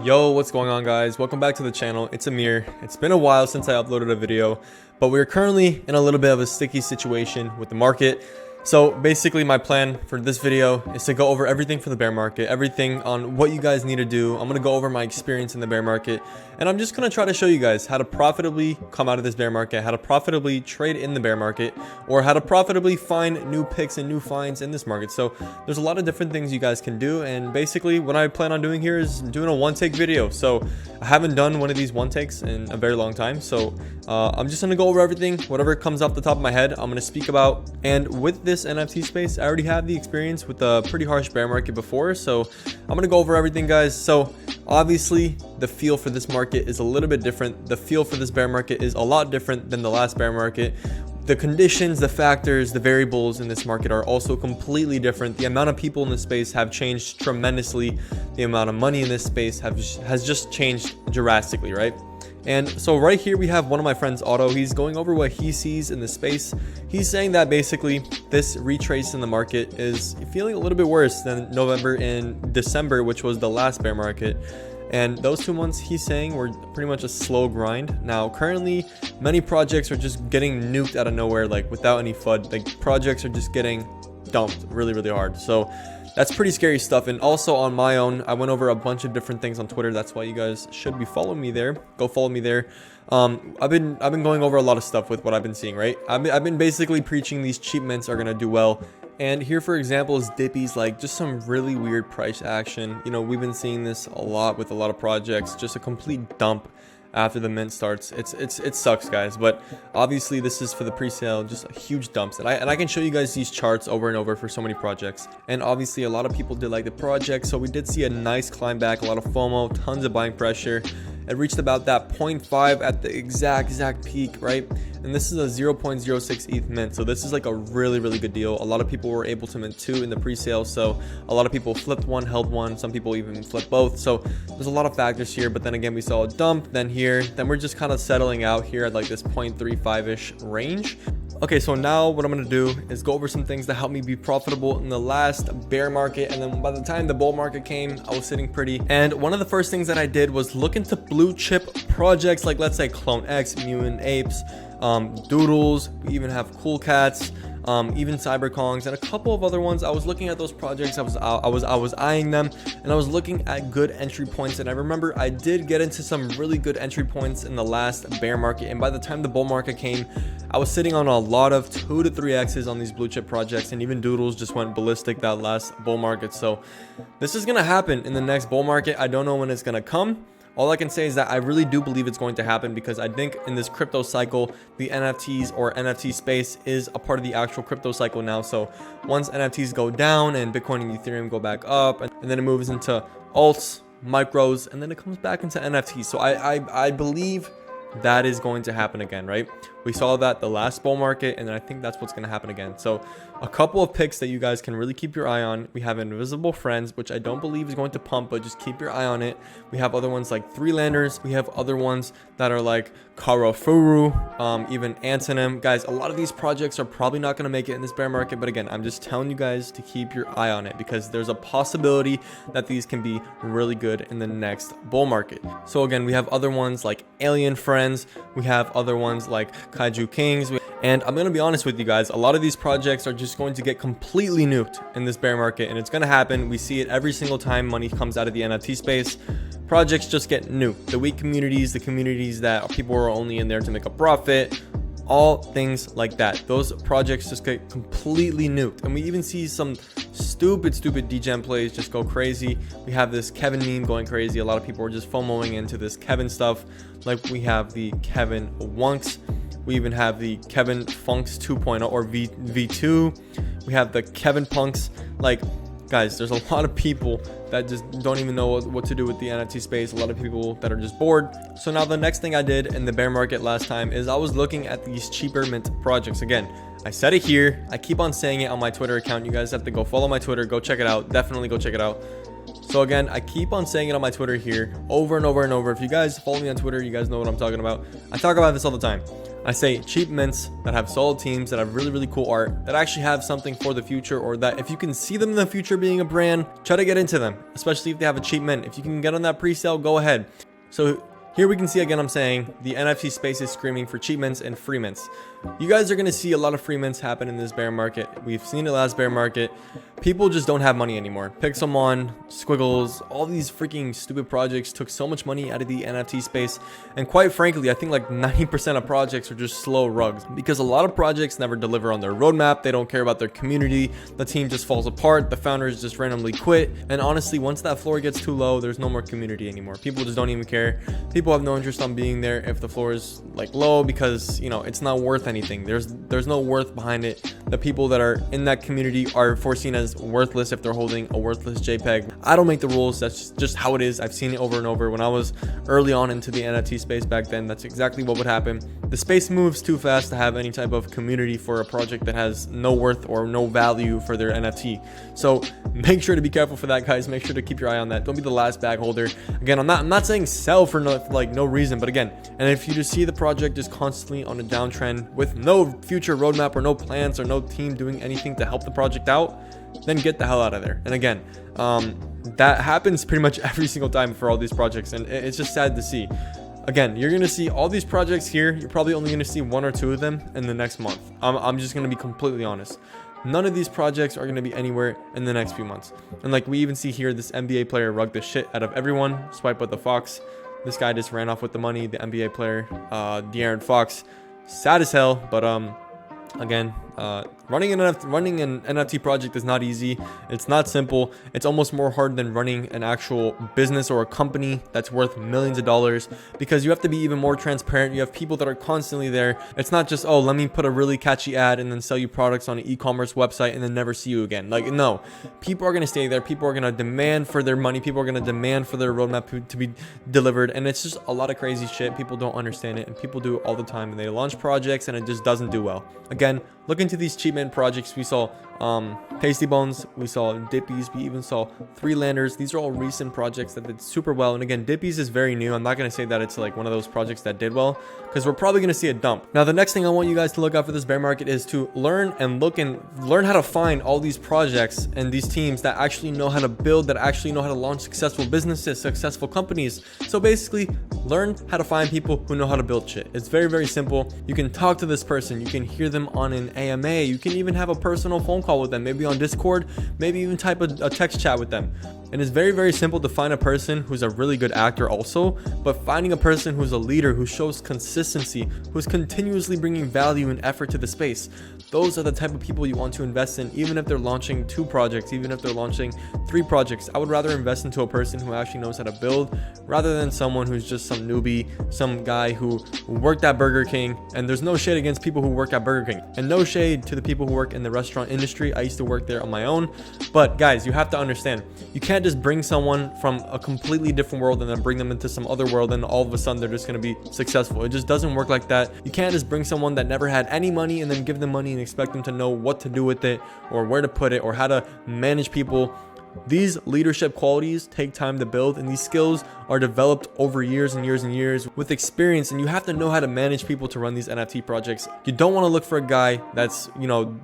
Yo, what's going on, guys? Welcome back to the channel. It's Amir. It's been a while since I uploaded a video, but we're currently in a little bit of a sticky situation with the market. So basically my plan for this video is to go over everything for the bear market, everything on what you guys need to do. I'm going to go over my experience in the bear market, and I'm just going to try to show you guys how to profitably come out of this bear market, how to profitably trade in the bear market, or how to profitably find new picks and new finds in this market. So there's a lot of different things you guys can do, and basically what I plan on doing here is doing a one-take video. So I haven't done one of these one takes in a very long time, so I'm just going to go over everything, whatever comes off the top of my head, I'm going to speak about. And with this NFT space, I already have the experience with a pretty harsh bear market before, so I'm going to go over everything, guys. So obviously the feel for this market is a little bit different. The feel for this bear market is a lot different than the last bear market. The conditions, the factors, the variables in this market are also completely different. The amount of people in this space have changed tremendously. The amount of money in this space has just changed drastically, right? And so right here we have one of my friends, Otto. He's going over what he sees in the space. He's saying that basically this retrace in the market is feeling a little bit worse than November and December, which was the last bear market. And those 2 months, he's saying, were pretty much a slow grind. Now, currently, many projects are just getting nuked out of nowhere, like without any FUD. Like, projects are just getting dumped really, really hard. So that's pretty scary stuff. And also on my own, I went over a bunch of different things on Twitter. That's why you guys should be following me there. Go follow me there. I've been going over a lot of stuff with what I've been seeing, right? I've been basically preaching these cheap mints are gonna do well. And here, for example, is Dippy's, like just some really weird price action. You know, we've been seeing this a lot with a lot of projects, just a complete dump after the mint starts. It sucks, guys, but obviously this is for the pre-sale, just huge dumps. And I can show you guys these charts over and over for so many projects. And obviously a lot of people did like the project, so we did see a nice climb back, a lot of FOMO, tons of buying pressure. It reached about that 0.5 at the exact peak, right? And this is a 0.06 ETH mint, so this is like a really good deal. A lot of people were able to mint 2 in the pre-sale, so a lot of people flipped one, held one, some people even flipped both. So there's a lot of factors here, but then again, we saw a dump, then here, then we're just kind of settling out here at like this 0.35-ish range. Okay, so now what I'm gonna do is go over some things that helped me be profitable in the last bear market, and then by the time the bull market came, I was sitting pretty. And one of the first things that I did was look into blue chip projects, like let's say Clone X, Mutant Apes, Doodles. We even have Cool Cats, even Cyberkongs, and a couple of other ones. I was looking at those projects. I was eyeing them, and I was looking at good entry points. And I remember I did get into some really good entry points in the last bear market. And by the time the bull market came, I was sitting on a lot of 2 to 3x's on these blue chip projects, and even Doodles just went ballistic that last bull market. So this is gonna happen in the next bull market. I don't know when it's gonna come. All I can say is that I really do believe it's going to happen, because I think in this crypto cycle, the NFTs or NFT space is a part of the actual crypto cycle now. So once NFTs go down and Bitcoin and Ethereum go back up, and then it moves into alts, micros, and then it comes back into NFTs. So I believe that is going to happen again, right? We saw that the last bull market, and I think that's what's going to happen again. So a couple of picks that you guys can really keep your eye on. We have Invisible Friends, which I don't believe is going to pump, but just keep your eye on it. We have other ones like Three Landers. We have other ones that are like Karafuru, even Antonym. Guys, a lot of these projects are probably not going to make it in this bear market, but again, I'm just telling you guys to keep your eye on it, because there's a possibility that these can be really good in the next bull market. So again, we have other ones like Alien Friends. We have other ones like Kaiju Kings. And I'm going to be honest with you guys, a lot of these projects are just going to get completely nuked in this bear market, and it's going to happen. We see it every single time money comes out of the NFT space. Projects just get nuked. The weak communities, the communities that people are only in there to make a profit, all things like that. Those projects just get completely nuked. And we even see some stupid degen plays just go crazy. We have this Kevin meme going crazy. A lot of people are just FOMOing into this Kevin stuff. Like we have the Kevin Wunks. We even have the Kevin Funks 2.0 or V2. We have the Kevin Punks. Like, guys, there's a lot of people that just don't even know what to do with the NFT space. A lot of people that are just bored. So now the next thing I did in the bear market last time is I was looking at these cheaper mint projects. Again, I said it here. I keep on saying it on my Twitter account. You guys have to go follow my Twitter. Go check it out. Definitely go check it out. So again, I keep on saying it on my Twitter here over and over and over. If you guys follow me on Twitter, you guys know what I'm talking about. I talk about this all the time. I say cheap mints that have solid teams, that have really, really cool art, that actually have something for the future, or that if you can see them in the future being a brand, try to get into them, especially if they have a cheap mint. If you can get on that pre-sale, go ahead. So here we can see again, I'm saying the NFT space is screaming for cheap mints and free mints. You guys are going to see a lot of free mints happen in this bear market. We've seen it last bear market. People just don't have money anymore. Pixelmon, Squiggles, all these freaking stupid projects took so much money out of the NFT space. And quite frankly, I think like 90% of projects are just slow rugs, because a lot of projects never deliver on their roadmap. They don't care about their community. The team just falls apart. The founders just randomly quit. And honestly, once that floor gets too low, there's no more community anymore. People just don't even care. People have no interest on being there if the floor is like low, because you know it's not worth anything. There's no worth behind it. The people that are in that community are foreseen as worthless if they're holding a worthless JPEG. I don't make the rules. That's just how it is. I've seen it over and over. When I was early on into the NFT space back then, that's exactly what would happen. The space moves too fast to have any type of community for a project that has no worth or no value for their NFT. So make sure to be careful for that, guys. Make sure to keep your eye on that. Don't be the last bag holder. Again, I'm not saying sell for no reason, but again, and if you just see the project is constantly on a downtrend with no future roadmap or no plans or no team doing anything to help the project out, then get the hell out of there. And again, that happens pretty much every single time for all these projects, and it's just sad to see. Again, you're gonna see all these projects here. You're probably only gonna see one or two of them in the next month. I'm just gonna be completely honest. None of these projects are going to be anywhere in the next few months. And like we even see here, this NBA player rugged the shit out of everyone. Swipe with the Fox. This guy just ran off with the money. The NBA player, De'Aaron Fox. Sad as hell, but again, running an NFT project is not easy. It's not simple. It's almost more hard than running an actual business or a company that's worth millions of dollars, because you have to be even more transparent. You have people that are constantly there. It's not just, oh, let me put a really catchy ad and then sell you products on an e-commerce website and then never see you again. Like, no, people are going to stay there. People are going to demand for their money. People are going to demand for their roadmap to be delivered. And it's just a lot of crazy shit. People don't understand it, and people do it all the time, and they launch projects and it just doesn't do well. Again, look into these cheap mint projects. We saw Pasty Bones, we saw Dippies, we even saw Three Landers. These are all recent projects that did super well. And again, Dippies is very new. I'm not going to say that it's like one of those projects that did well, because we're probably going to see a dump. Now, the next thing I want you guys to look out for this bear market is to learn how to find all these projects and these teams that actually know how to build, that actually know how to launch successful businesses, successful companies. So basically, learn how to find people who know how to build shit. It's very, very simple. You can talk to this person. You can hear them on an AMA. You can even have a personal phone call with them, maybe on Discord, maybe even type a text chat with them. And it's very, very simple to find a person who's a really good actor also, but finding a person who's a leader, who shows consistency, who's continuously bringing value and effort to the space. Those are the type of people you want to invest in, even if they're launching 2 projects, even if they're launching 3 projects. I would rather invest into a person who actually knows how to build, rather than someone who's just some newbie, some guy who worked at Burger King. And there's no shade against people who work at Burger King, and no shade to the people who work in the restaurant industry. I used to work there on my own. But guys, you have to understand, you can't just bring someone from a completely different world and then bring them into some other world and all of a sudden they're just going to be successful. It just doesn't work like that. You can't just bring someone that never had any money and then give them money and expect them to know what to do with it, or where to put it, or how to manage people. These leadership qualities take time to build, and these skills are developed over years and years and years with experience, and you have to know how to manage people to run these NFT projects. You don't want to look for a guy that's,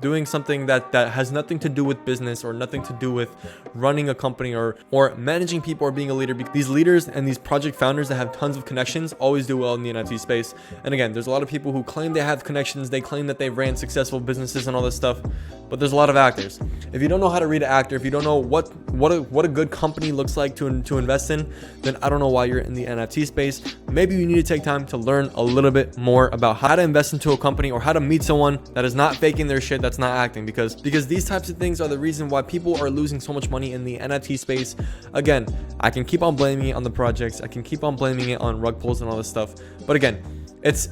doing something that has nothing to do with business or nothing to do with running a company or managing people or being a leader. These leaders and these project founders that have tons of connections always do well in the NFT space. And again, there's a lot of people who claim they have connections, they claim that they ran successful businesses and all this stuff, but there's a lot of actors. If you don't know how to read an actor, if you don't know what a good company looks like to invest in, then I don't know why you're in the NFT space. Maybe you need to take time to learn a little bit more about how to invest into a company, or how to meet someone that is not faking their shit, that's not acting, because these types of things are the reason why people are losing so much money in the NFT space. Again, I can keep on blaming it on the projects, I can keep on blaming it on rug pulls and all this stuff, but again, it's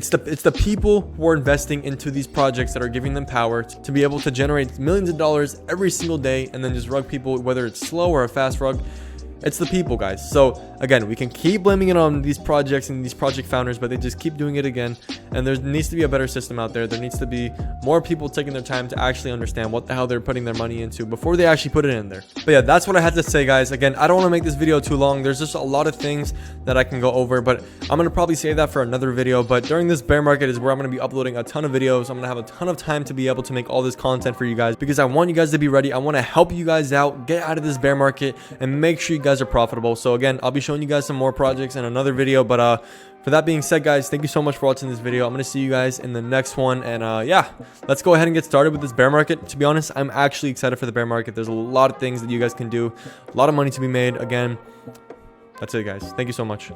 the people who are investing into these projects that are giving them power to be able to generate millions of dollars every single day, and then just rug people, whether it's slow or a fast rug. It's the people, guys. So again, we can keep blaming it on these projects and these project founders, but they just keep doing it again. And there needs to be a better system out there. There needs to be more people taking their time to actually understand what the hell they're putting their money into before they actually put it in there. But yeah, that's what I had to say, guys. Again, I don't want to make this video too long. There's just a lot of things that I can go over, but I'm going to probably save that for another video. But during this bear market is where I'm going to be uploading a ton of videos. I'm going to have a ton of time to be able to make all this content for you guys, because I want you guys to be ready. I want to help you guys out, get out of this bear market, and make sure you guys are profitable. So again, I'll be showing you guys some more projects in another video. But for that being said, guys, thank you so much for watching this video. I'm going to see you guys in the next one. And yeah, let's go ahead and get started with this bear market. To be honest, I'm actually excited for the bear market. There's a lot of things that you guys can do, a lot of money to be made. Again, that's it, guys. Thank you so much.